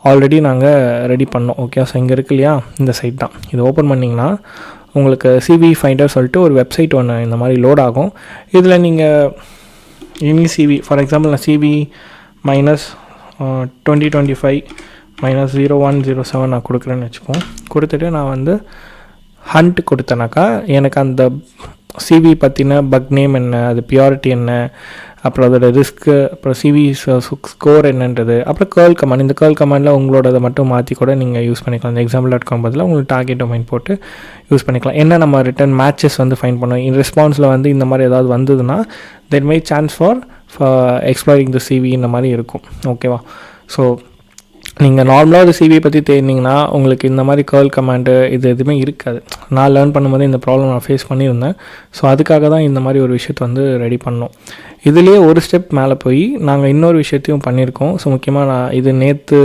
Already நாங்கள் ready பண்ணோம். Okay, so இங்கே இருக்கு இல்லையா, இந்த சைட் தான். இது ஓப்பன் பண்ணிங்கன்னா உங்களுக்கு சிவி ஃபைண்டர் சொல்லிட்டு ஒரு வெப்சைட் ஒன்று இந்த மாதிரி லோட் ஆகும். இதில் நீங்கள் எனி சிவி, ஃபார் எக்ஸாம்பிள் நான் சிவி -2025 -0107 நான் கொடுக்குறேன்னு வச்சுப்போம். கொடுத்துட்டு நான் வந்து ஹண்ட் கொடுத்தேனாக்கா எனக்கு அந்த சிவி பற்றின பக் நேம் என்ன, அது பியூரிட்டி என்ன, அப்புறம் அதோட ரிஸ்க்கு, அப்புறம் சிவி ஸ்கோர் என்னன்றது, அப்புறம் கேர்ள் கமாண்ட். இந்த கேர்ள் கமாண்டில் உங்களோட மட்டும் மாற்றி கூட நீங்கள் யூஸ் பண்ணிக்கலாம். இந்த example.com பதில் உங்களுக்கு டார்கெட் டொமைன் போட்டு யூஸ் பண்ணிக்கலாம். என்ன நம்ம ரிட்டன் மேட்சஸ் வந்து ஃபைன் பண்ணுவோம். இன் ரெஸ்பான்ஸில் வந்து இந்த மாதிரி ஏதாவது வந்ததுன்னா there may chance for exploring the CV இந்த மாதிரி இருக்கும். ஓகேவா? ஸோ நீங்கள் நார்மலாக ஒரு சிவியை பற்றி தேடினீங்கன்னா உங்களுக்கு இந்த மாதிரி கேர்ள் கமாண்டு இது எதுவுமே இருக்காது. நான் லேர்ன் பண்ணும்போது இந்த ப்ராப்ளம் நான் ஃபேஸ் பண்ணியிருந்தேன். ஸோ அதுக்காக தான் இந்த மாதிரி ஒரு விஷயத்தை வந்து ரெடி பண்ணோம். இதுலேயே ஒரு ஸ்டெப் மேலே போய் நாங்கள் இன்னொரு விஷயத்தையும் பண்ணியிருக்கோம். ஸோ முக்கியமாக நான் இது நேற்று